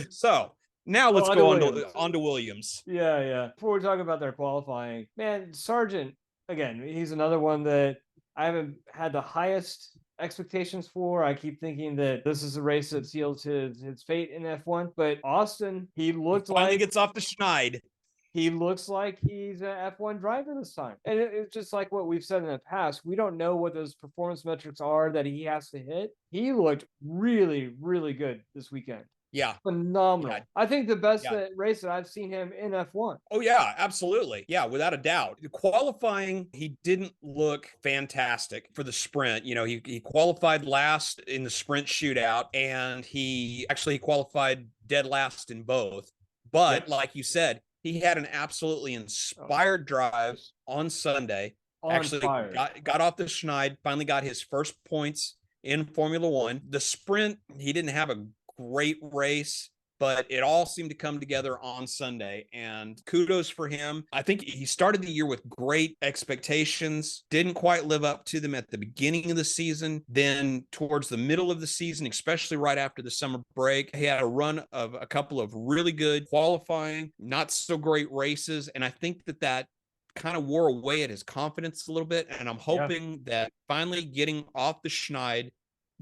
So now let's go on to Williams. Yeah. Before we talk about their qualifying, man, Sargent, again, he's another one that I haven't had the highest expectations for. I keep thinking that this is a race that seals his fate in F1. But Austin, he finally gets off the schneid. He looks like he's an F1 driver this time. And it's just like what we've said in the past. We don't know what those performance metrics are that he has to hit. He looked really, really good this weekend. Yeah. Phenomenal. Yeah. I think the best race that I've seen him in F1. Oh, yeah, absolutely. Yeah, without a doubt. The qualifying, he didn't look fantastic for the sprint. You know, he qualified last in the sprint shootout, and he actually qualified dead last in both. But like you said, he had an absolutely inspired drive on Sunday. Got off the schneid, finally got his first points in Formula One. The sprint, he didn't have a great race, but it all seemed to come together on Sunday, and kudos for him. I think he started the year with great expectations, didn't quite live up to them at the beginning of the season. Then towards the middle of the season, especially right after the summer break, he had a run of a couple of really good qualifying, not so great races, and I think that kind of wore away at his confidence a little bit, and I'm hoping that finally getting off the schneid,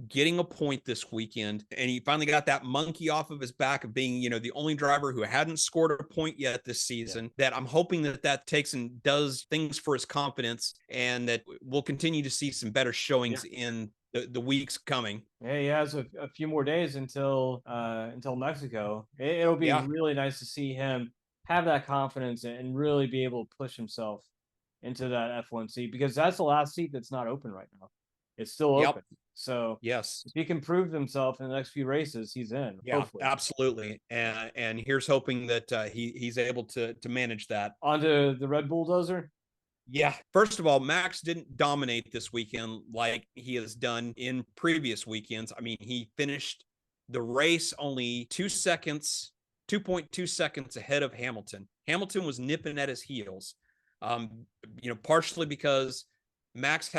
getting a point this weekend, and he finally got that monkey off of his back of being, the only driver who hadn't scored a point yet this season, that I'm hoping that takes and does things for his confidence, and that we'll continue to see some better showings in the weeks coming. Yeah, he has a few more days until Mexico. It'll be really nice to see him have that confidence and really be able to push himself into that F1 seat, because that's the last seat that's not open right now. It's still open. So yes, if he can prove himself in the next few races, he's in. Yeah, hopefully. Absolutely. And here's hoping that he's able to manage that. Onto the Red Bulldozer. Yeah. First of all, Max didn't dominate this weekend like he has done in previous weekends. I mean, he finished the race only 2.2 seconds ahead of Hamilton. Hamilton was nipping at his heels, partially because Max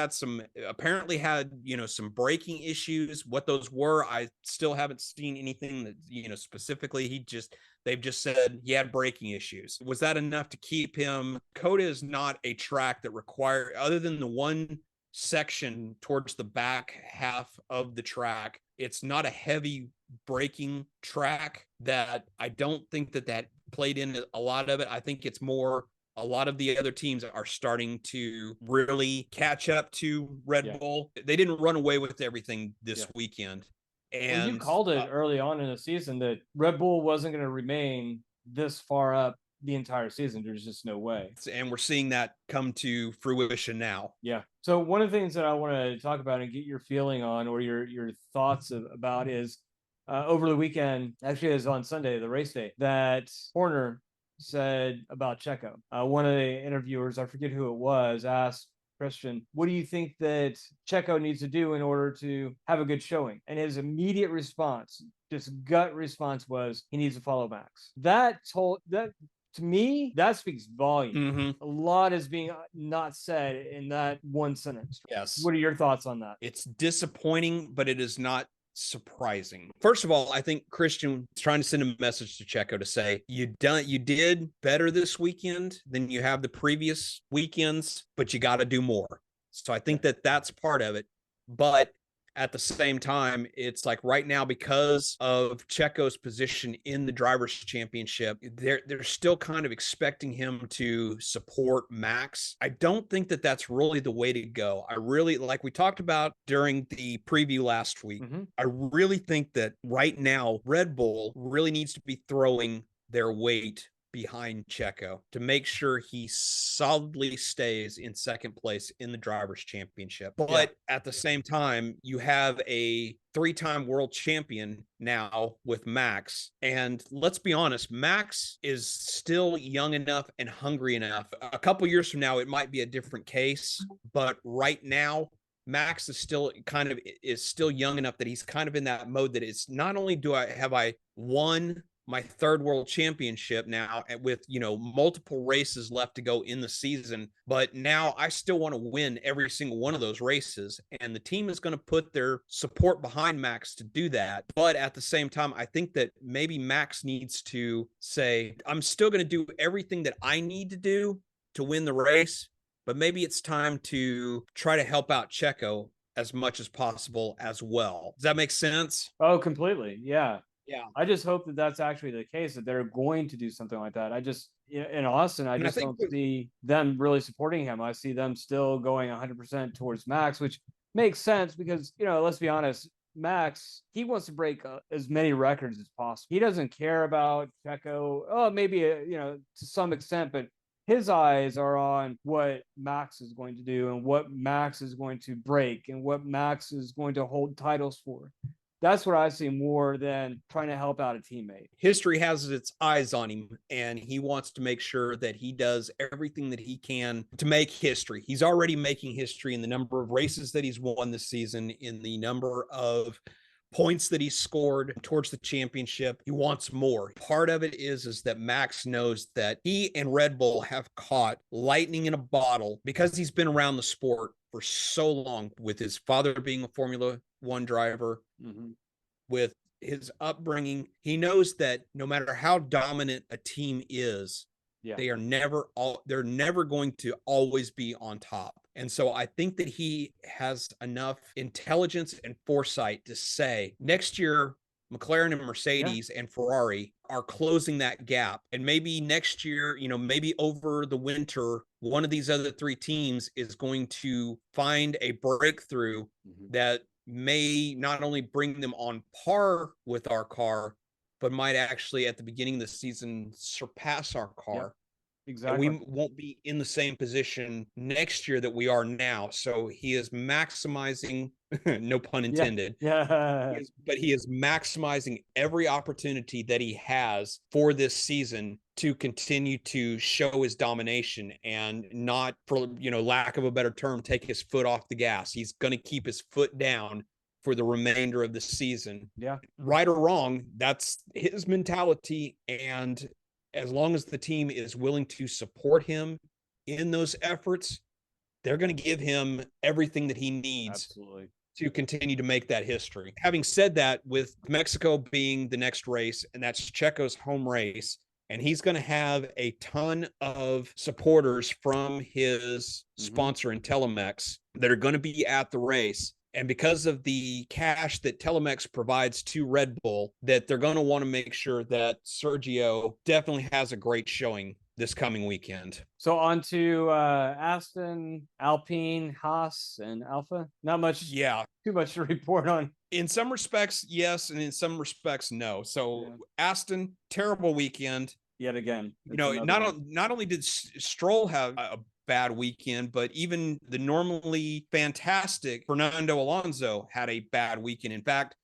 apparently had some braking issues. What those were, I still haven't seen anything that, specifically. They've just said he had braking issues. Was that enough to keep him? COTA is not a track that other than the one section towards the back half of the track, it's not a heavy braking track. That I don't think that played in a lot of it. I think it's more a lot of the other teams are starting to really catch up to Red Bull. They didn't run away with everything this weekend. And well, you called it early on in the season that Red Bull wasn't going to remain this far up the entire season. There's just no way. And we're seeing that come to fruition now. Yeah. So one of the things that I want to talk about and get your feeling on, or your thoughts about, is over the weekend, actually it was on Sunday, the race day, that Horner said about Checo. One of the interviewers, I forget who it was, asked Christian, what do you think that Checo needs to do in order to have a good showing? And his immediate response, just gut response, was he needs to follow Max. That to me, that speaks volume. Mm-hmm. A lot is being not said in that one sentence. Yes. What are your thoughts on that? It's disappointing, but it is not surprising. First of all, I think Christian is trying to send a message to Checo to say, you did better this weekend than you have the previous weekends, but you got to do more. So I think that that's part of it. But at the same time, it's like right now, because of Checo's position in the Drivers' Championship, they're still kind of expecting him to support Max. I don't think that that's really the way to go. I really, like we talked about during the preview last week, I really think that right now, Red Bull really needs to be throwing their weight behind Checo to make sure he solidly stays in second place in the Drivers' Championship. But at the same time, you have a 3-time world champion now with Max. And let's be honest, Max is still young enough and hungry enough. A couple years from now, it might be a different case. But right now, Max is still young enough that he's kind of in that mode that it's not only have I won my 3rd world championship now with, multiple races left to go in the season, but now I still want to win every single one of those races. And the team is going to put their support behind Max to do that. But at the same time, I think that maybe Max needs to say, I'm still going to do everything that I need to do to win the race, but maybe it's time to try to help out Checo as much as possible as well. Does that make sense? Oh, completely. Yeah. Yeah. I just hope that that's actually the case, that they're going to do something like that. In Austin, I just don't see them really supporting him. I see them still going 100% towards Max, which makes sense because, let's be honest, Max, he wants to break as many records as possible. He doesn't care about Checo. Oh, maybe, to some extent, but his eyes are on what Max is going to do and what Max is going to break and what Max is going to hold titles for. That's what I see more than trying to help out a teammate. History has its eyes on him, and he wants to make sure that he does everything that he can to make history. He's already making history in the number of races that he's won this season, in the number of points that he scored towards the championship. He wants more. Part of it is that Max knows that he and Red Bull have caught lightning in a bottle because he's been around the sport for so long, with his father being a Formula One driver, with his upbringing. He knows that no matter how dominant a team is, they're never going to always be on top. And so I think that he has enough intelligence and foresight to say, next year, McLaren and Mercedes and Ferrari are closing that gap. And maybe next year, maybe over the winter, one of these other 3 teams is going to find a breakthrough that may not only bring them on par with our car, but might actually at the beginning of the season surpass our car. Exactly. And we won't be in the same position next year that we are now. So he is maximizing, no pun intended, but he is maximizing every opportunity that he has for this season to continue to show his domination and not, for lack of a better term, take his foot off the gas. He's going to keep his foot down for the remainder of the season. Yeah. Right or wrong, that's his mentality. And as long as the team is willing to support him in those efforts, they're going to give him everything that he needs to continue to make that history. Having said that, with Mexico being the next race, and that's Checo's home race, and he's going to have a ton of supporters from his sponsor in Telemex that are going to be at the race. And because of the cash that Telemex provides to Red Bull, that they're going to want to make sure that Sergio definitely has a great showing this coming weekend. So on to Aston, Alpine, Haas, and Alpha. Not much. Yeah. Too much to report on. In some respects, yes, and in some respects, no. So Aston, terrible weekend. Yet again. Not only did Stroll have a bad weekend, but even the normally fantastic Fernando Alonso had a bad weekend. In fact,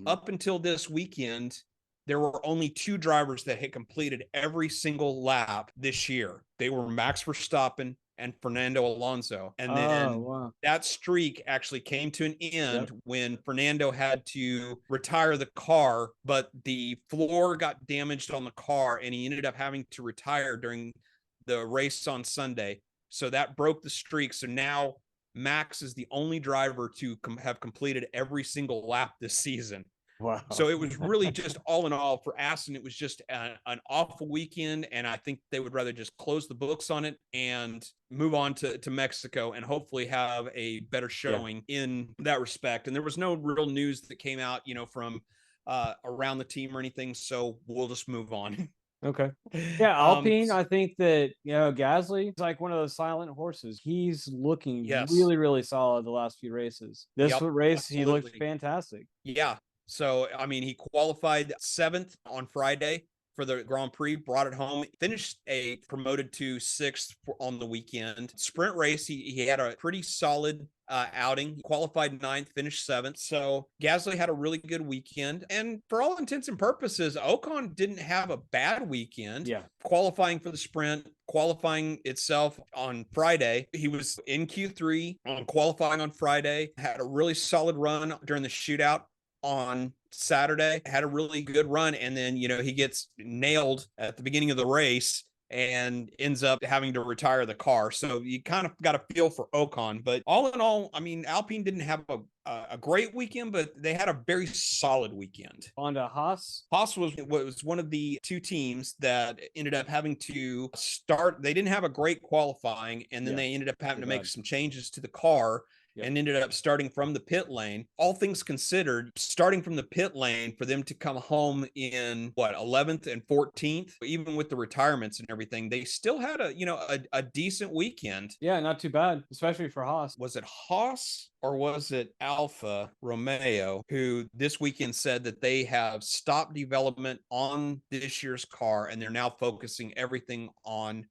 up until this weekend, there were only 2 drivers that had completed every single lap this year. They were Max Verstappen and Fernando Alonso. And then that streak actually came to an end when Fernando had to retire the car, but the floor got damaged on the car and he ended up having to retire during the race on Sunday. So that broke the streak. So now Max is the only driver to have completed every single lap this season. Wow. So it was really just all in all for Aston, it was just an awful weekend. And I think they would rather just close the books on it and move on to Mexico and hopefully have a better showing in that respect. And there was no real news that came out, from around the team or anything. So we'll just move on. Okay. Yeah, Alpine, I think that, Gasly is like one of those silent horses. He's looking really, really solid the last few races. This race, absolutely. He looked fantastic. Yeah. So, I mean, he qualified 7th on Friday for the Grand Prix, brought it home, finished promoted to 6th on the weekend. Sprint race, he had a pretty solid outing, qualified 9th, finished 7th. So Gasly had a really good weekend. And for all intents and purposes, Ocon didn't have a bad weekend. Yeah. Qualifying for the sprint, qualifying itself on Friday. He was in Q3 on qualifying on Friday, had a really solid run during the shootout on Saturday, had a really good run, and then he gets nailed at the beginning of the race and ends up having to retire the car. So you kind of got a feel for Ocon, but all in all, I mean, Alpine didn't have a great weekend, but they had a very solid weekend. On to Haas. Haas was one of the 2 teams that ended up having to start. They didn't have a great qualifying, and then they ended up having to make some changes to the car. And ended up starting from the pit lane. All things considered, starting from the pit lane for them to come home in 11th and 14th, even with the retirements and everything, they still had a decent weekend. Yeah, not too bad, especially for Haas. Was it Haas or was it Alfa Romeo who this weekend said that they have stopped development on this year's car and they're now focusing everything on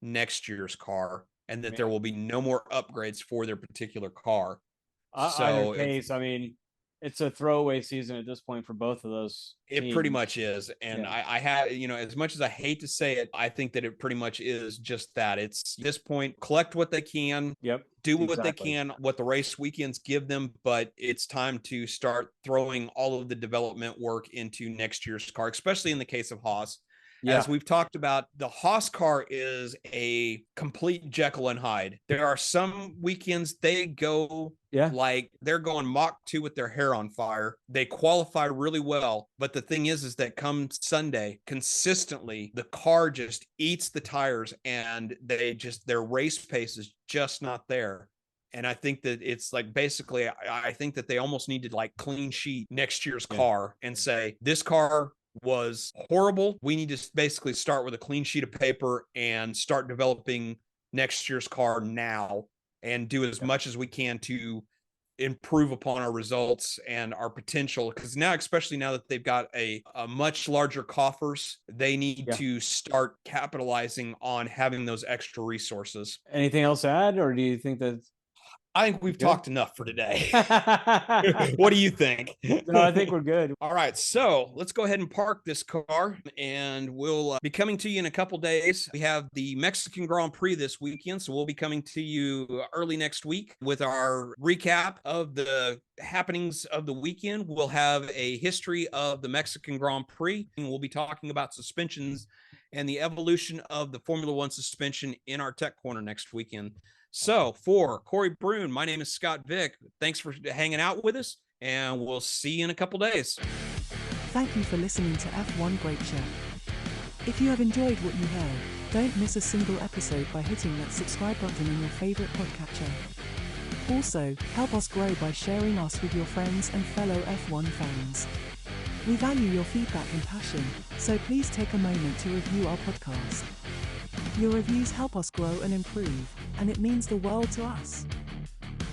next year's car? And that there will be no more upgrades for their particular car. So case, I mean, it's a throwaway season at this point for both of those teams. It pretty much is. And I have, as much as I hate to say it, I think that it pretty much is just that. It's at this point, collect what they can. Do what they can, what the race weekends give them, but it's time to start throwing all of the development work into next year's car, especially in the case of Haas. As we've talked about, the Haas car is a complete Jekyll and Hyde. There are some weekends they go like they're going Mach 2 with their hair on fire. They qualify really well. But the thing is that come Sunday, consistently, the car just eats the tires and their race pace is just not there. And I think that it's like basically, I think that they almost need to clean sheet next year's car and say, this car was horrible. We need to basically start with a clean sheet of paper and start developing next year's car now and do as much as we can to improve upon our results and our potential. Because now, especially now that they've got a much larger coffers, they need to start capitalizing on having those extra resources. Anything else to add, or do you think that I think we've talked enough for today. What do you think? No, I think we're good. All right, so let's go ahead and park this car, and we'll be coming to you in a couple days. We have the Mexican Grand Prix this weekend, so we'll be coming to you early next week with our recap of the happenings of the weekend. We'll have a history of the Mexican Grand Prix, and we'll be talking about suspensions and the evolution of the Formula One suspension in our Tech Corner next weekend. So for Corey Brune, my name is Scott Vick. Thanks for hanging out with us, and we'll see you in a couple days. Thank you for listening to F1 Great Show. If you have enjoyed what you heard, don't miss a single episode by hitting that subscribe button in your favorite podcatcher. Also, help us grow by sharing us with your friends and fellow F1 fans. We value your feedback and passion, so please take a moment to review our podcast. Your reviews help us grow and improve, and it means the world to us.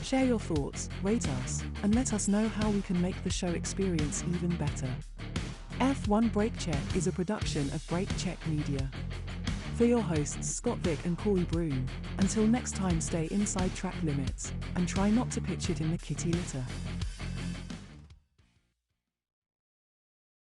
Share your thoughts, rate us, and let us know how we can make the show experience even better. F1 Brake Check is a production of Brake Check Media. For your hosts Scott Vick and Corey Broom, until next time, stay inside track limits and try not to pitch it in the kitty litter.